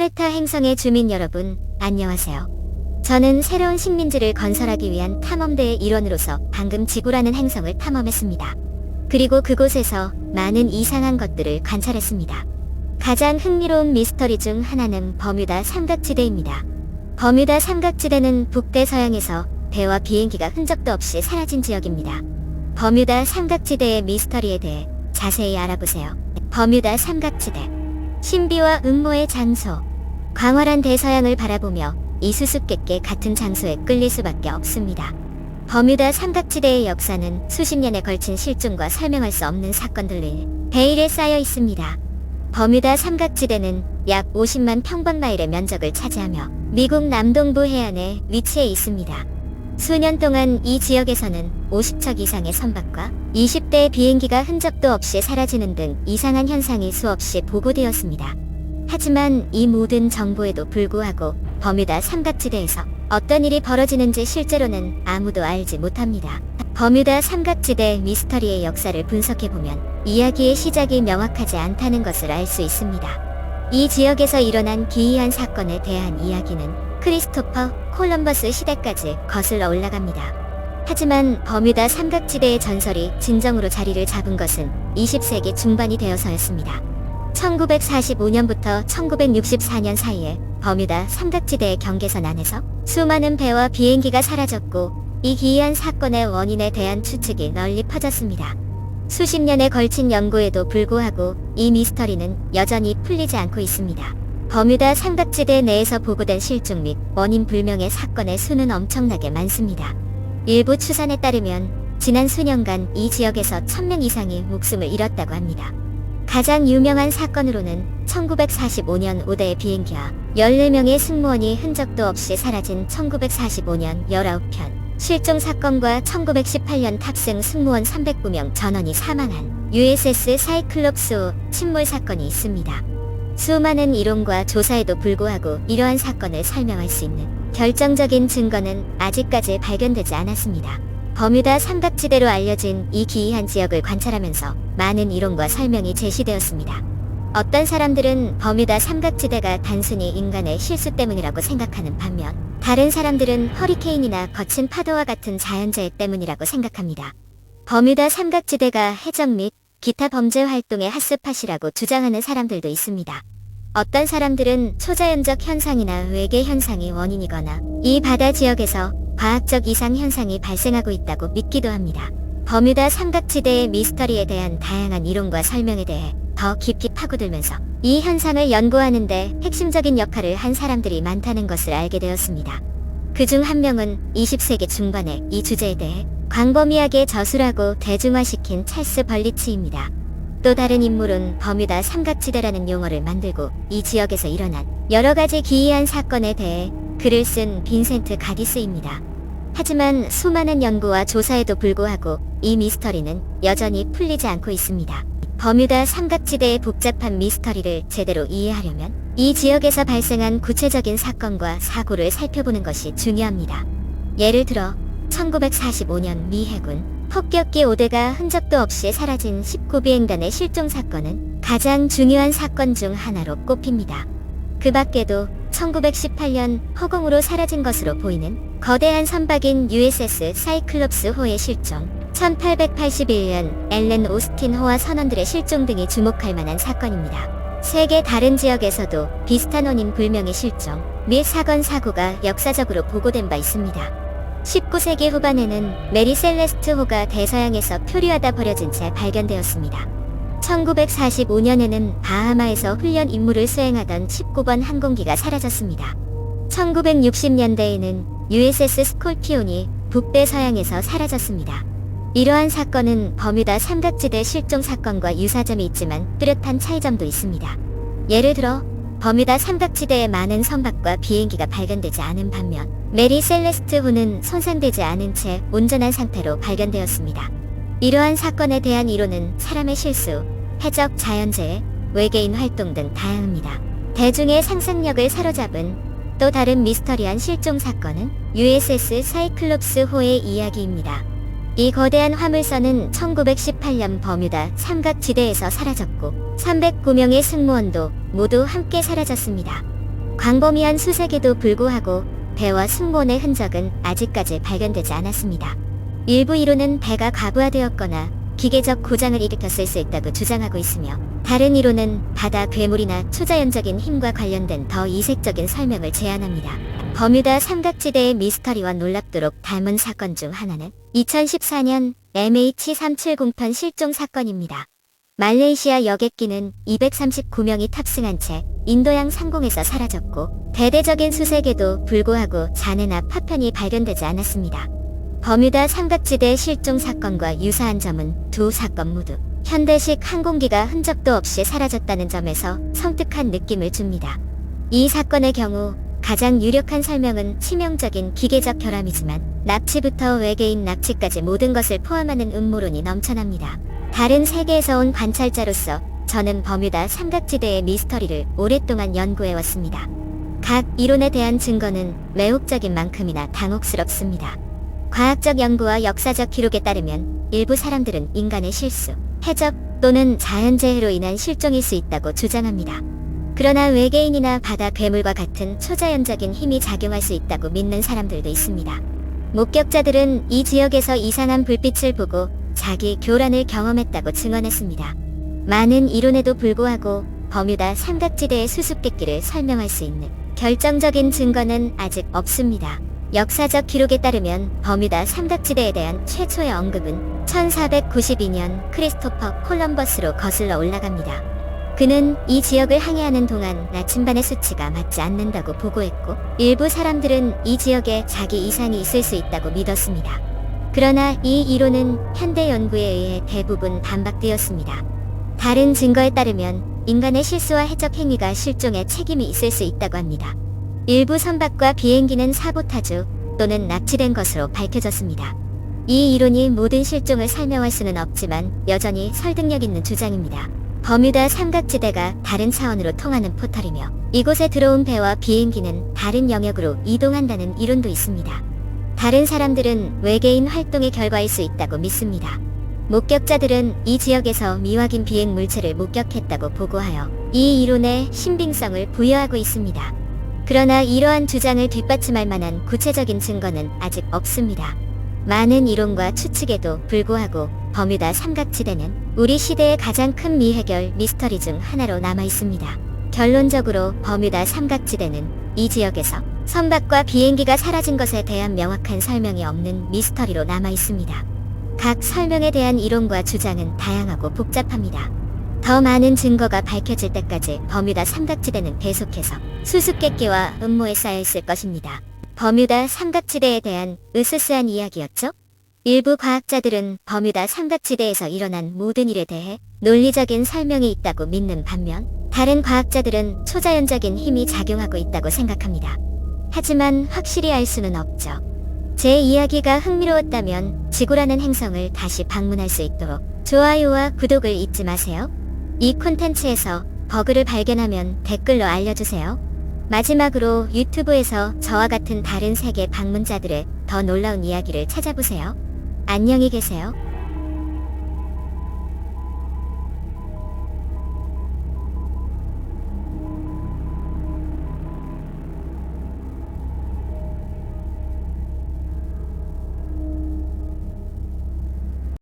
타르타 행성의 주민 여러분, 안녕하세요. 저는 새로운 식민지를 건설하기 위한 탐험대의 일원으로서 방금 지구라는 행성을 탐험했습니다. 그리고 그곳에서 많은 이상한 것들을 관찰했습니다. 가장 흥미로운 미스터리 중 하나는 버뮤다 삼각지대입니다. 버뮤다 삼각지대는 북대서양에서 배와 비행기가 흔적도 없이 사라진 지역입니다. 버뮤다 삼각지대의 미스터리에 대해 자세히 알아보세요. 버뮤다 삼각지대, 신비와 음모의 장소. 광활한 대서양을 바라보며 이 수수께끼 같은 장소에 끌릴 수밖에 없습니다. 버뮤다 삼각지대의 역사는 수십 년에 걸친 실종과 설명할 수 없는 사건들로 베일에 쌓여 있습니다. 버뮤다 삼각지대는 약 50만 평방마일의 면적을 차지하며 미국 남동부 해안에 위치해 있습니다. 수년 동안 이 지역에서는 50척 이상의 선박과 20대의 비행기가 흔적도 없이 사라지는 등 이상한 현상이 수없이 보고되었습니다. 하지만 이 모든 정보에도 불구하고 버뮤다 삼각지대에서 어떤 일이 벌어지는지 실제로는 아무도 알지 못합니다. 버뮤다 삼각지대 미스터리의 역사를 분석해보면 이야기의 시작이 명확하지 않다는 것을 알 수 있습니다. 이 지역에서 일어난 기이한 사건에 대한 이야기는 크리스토퍼 콜럼버스 시대까지 거슬러 올라갑니다. 하지만 버뮤다 삼각지대의 전설이 진정으로 자리를 잡은 것은 20세기 중반이 되어서였습니다. 1945년부터 1964년 사이에 버뮤다 삼각지대의 경계선 안에서 수많은 배와 비행기가 사라졌고, 이 기이한 사건의 원인에 대한 추측이 널리 퍼졌습니다. 수십 년에 걸친 연구에도 불구하고 이 미스터리는 여전히 풀리지 않고 있습니다. 버뮤다 삼각지대 내에서 보고된 실종 및 원인 불명의 사건의 수는 엄청나게 많습니다. 일부 추산에 따르면 지난 수년간 이 지역에서 1000명 이상이 목숨을 잃었다고 합니다. 가장 유명한 사건으로는 1945년 5대의 비행기와 14명의 승무원이 흔적도 없이 사라진 1945년 19편 실종 사건과 1918년 탑승 승무원 309명 전원이 사망한 USS 사이클롭스 침몰 사건이 있습니다. 수많은 이론과 조사에도 불구하고 이러한 사건을 설명할 수 있는 결정적인 증거는 아직까지 발견되지 않았습니다. 버뮤다 삼각지대로 알려진 이 기이한 지역을 관찰하면서 많은 이론과 설명이 제시되었습니다. 어떤 사람들은 버뮤다 삼각지대가 단순히 인간의 실수 때문이라고 생각하는 반면, 다른 사람들은 허리케인이나 거친 파도와 같은 자연재해 때문이라고 생각합니다. 버뮤다 삼각지대가 해적 및 기타 범죄 활동의 핫스팟이라고 주장하는 사람들도 있습니다. 어떤 사람들은 초자연적 현상이나 외계 현상이 원인이거나 이 바다 지역에서 과학적 이상 현상이 발생하고 있다고 믿기도 합니다. 버뮤다 삼각지대의 미스터리에 대한 다양한 이론과 설명에 대해 더 깊이 파고들면서 이 현상을 연구하는 데 핵심적인 역할을 한 사람들이 많다는 것을 알게 되었습니다. 그중 한 명은 20세기 중반에 이 주제에 대해 광범위하게 저술하고 대중화시킨 찰스 벌리치입니다. 또 다른 인물은 버뮤다 삼각지대라는 용어를 만들고 이 지역에서 일어난 여러가지 기이한 사건에 대해 글을 쓴 빈센트 가디스입니다. 하지만 수많은 연구와 조사에도 불구하고 이 미스터리는 여전히 풀리지 않고 있습니다. 버뮤다 삼각지대의 복잡한 미스터리를 제대로 이해하려면 이 지역에서 발생한 구체적인 사건과 사고를 살펴보는 것이 중요합니다. 예를 들어 1945년 미 해군 폭격기 5대가 흔적도 없이 사라진 19비행단의 실종 사건은 가장 중요한 사건 중 하나로 꼽힙니다. 그 밖에도 1918년 허공으로 사라진 것으로 보이는 거대한 선박인 USS 사이클롭스호의 실종, 1881년 엘렌 오스틴호와 선원들의 실종 등이 주목할 만한 사건입니다. 세계 다른 지역에서도 비슷한 원인 불명의 실종 및 사건 사고가 역사적으로 보고된 바 있습니다. 19세기 후반에는 메리 셀레스트호가 대서양에서 표류하다 버려진 채 발견되었습니다. 1945년에는 바하마에서 훈련 임무를 수행하던 19번 항공기가 사라졌습니다. 1960년대에는 USS 스콜피온이 북대서양에서 사라졌습니다. 이러한 사건은 버뮤다 삼각지대 실종 사건과 유사점이 있지만 뚜렷한 차이점도 있습니다. 예를 들어 버뮤다 삼각지대에 많은 선박과 비행기가 발견되지 않은 반면 메리 셀레스트호는 손상되지 않은 채 온전한 상태로 발견되었습니다. 이러한 사건에 대한 이론은 사람의 실수, 해적 자연재해, 외계인 활동 등 다양합니다. 대중의 상상력을 사로잡은 또 다른 미스터리한 실종 사건은 USS 사이클롭스호의 이야기입니다. 이 거대한 화물선은 1918년 버뮤다 삼각지대에서 사라졌고 309명의 승무원도 모두 함께 사라졌습니다. 광범위한 수색에도 불구하고 배와 승무원의 흔적은 아직까지 발견되지 않았습니다. 일부 이론은 배가 과부하되었거나 기계적 고장을 일으켰을 수 있다고 주장하고 있으며, 다른 이론은 바다 괴물이나 초자연적인 힘과 관련된 더 이색적인 설명을 제안합니다. 버뮤다 삼각지대의 미스터리와 놀랍도록 닮은 사건 중 하나는 2014년 MH370편 실종 사건입니다. 말레이시아 여객기는 239명이 탑승한 채 인도양 상공에서 사라졌고, 대대적인 수색에도 불구하고 잔해나 파편이 발견되지 않았습니다. 버뮤다 삼각지대 실종 사건과 유사한 점은 두 사건 모두 현대식 항공기가 흔적도 없이 사라졌다는 점에서 섬뜩한 느낌을 줍니다. 이 사건의 경우 가장 유력한 설명은 치명적인 기계적 결함이지만, 납치부터 외계인 납치까지 모든 것을 포함하는 음모론이 넘쳐납니다. 다른 세계에서 온 관찰자로서 저는 버뮤다 삼각지대의 미스터리를 오랫동안 연구해왔습니다. 각 이론에 대한 증거는 매혹적인 만큼이나 당혹스럽습니다. 과학적 연구와 역사적 기록에 따르면 일부 사람들은 인간의 실수, 해적 또는 자연재해로 인한 실종일 수 있다고 주장합니다. 그러나 외계인이나 바다 괴물과 같은 초자연적인 힘이 작용할 수 있다고 믿는 사람들도 있습니다. 목격자들은 이 지역에서 이상한 불빛을 보고 자기 교란을 경험했다고 증언했습니다. 많은 이론에도 불구하고 버뮤다 삼각지대의 수수께끼를 설명할 수 있는 결정적인 증거는 아직 없습니다. 역사적 기록에 따르면 버뮤다 삼각지대에 대한 최초의 언급은 1492년 크리스토퍼 콜럼버스로 거슬러 올라갑니다. 그는 이 지역을 항해하는 동안 나침반의 수치가 맞지 않는다고 보고했고, 일부 사람들은 이 지역에 자기 이상이 있을 수 있다고 믿었습니다. 그러나 이 이론은 현대 연구에 의해 대부분 반박되었습니다. 다른 증거에 따르면 인간의 실수와 해적 행위가 실종에 책임이 있을 수 있다고 합니다. 일부 선박과 비행기는 사보타주 또는 납치된 것으로 밝혀졌습니다. 이 이론이 모든 실종을 설명할 수는 없지만 여전히 설득력 있는 주장입니다. 버뮤다 삼각지대가 다른 차원으로 통하는 포털이며, 이곳에 들어온 배와 비행기는 다른 영역으로 이동한다는 이론도 있습니다. 다른 사람들은 외계인 활동의 결과일 수 있다고 믿습니다. 목격자들은 이 지역에서 미확인 비행 물체를 목격했다고 보고하여 이 이론에 신빙성을 부여하고 있습니다. 그러나 이러한 주장을 뒷받침할 만한 구체적인 증거는 아직 없습니다. 많은 이론과 추측에도 불구하고 버뮤다 삼각지대는 우리 시대의 가장 큰 미해결 미스터리 중 하나로 남아 있습니다. 결론적으로 버뮤다 삼각지대는 이 지역에서 선박과 비행기가 사라진 것에 대한 명확한 설명이 없는 미스터리로 남아 있습니다. 각 설명에 대한 이론과 주장은 다양하고 복잡합니다. 더 많은 증거가 밝혀질 때까지 버뮤다 삼각지대는 계속해서 수수께끼와 음모에 쌓여 있을 것입니다. 버뮤다 삼각지대에 대한 으스스한 이야기였죠? 일부 과학자들은 버뮤다 삼각지대에서 일어난 모든 일에 대해 논리적인 설명이 있다고 믿는 반면, 다른 과학자들은 초자연적인 힘이 작용하고 있다고 생각합니다. 하지만 확실히 알 수는 없죠. 제 이야기가 흥미로웠다면 지구라는 행성을 다시 방문할 수 있도록 좋아요와 구독을 잊지 마세요. 이 콘텐츠에서 버그를 발견하면 댓글로 알려주세요. 마지막으로 유튜브에서 저와 같은 다른 세계 방문자들의 더 놀라운 이야기를 찾아보세요. 안녕히 계세요.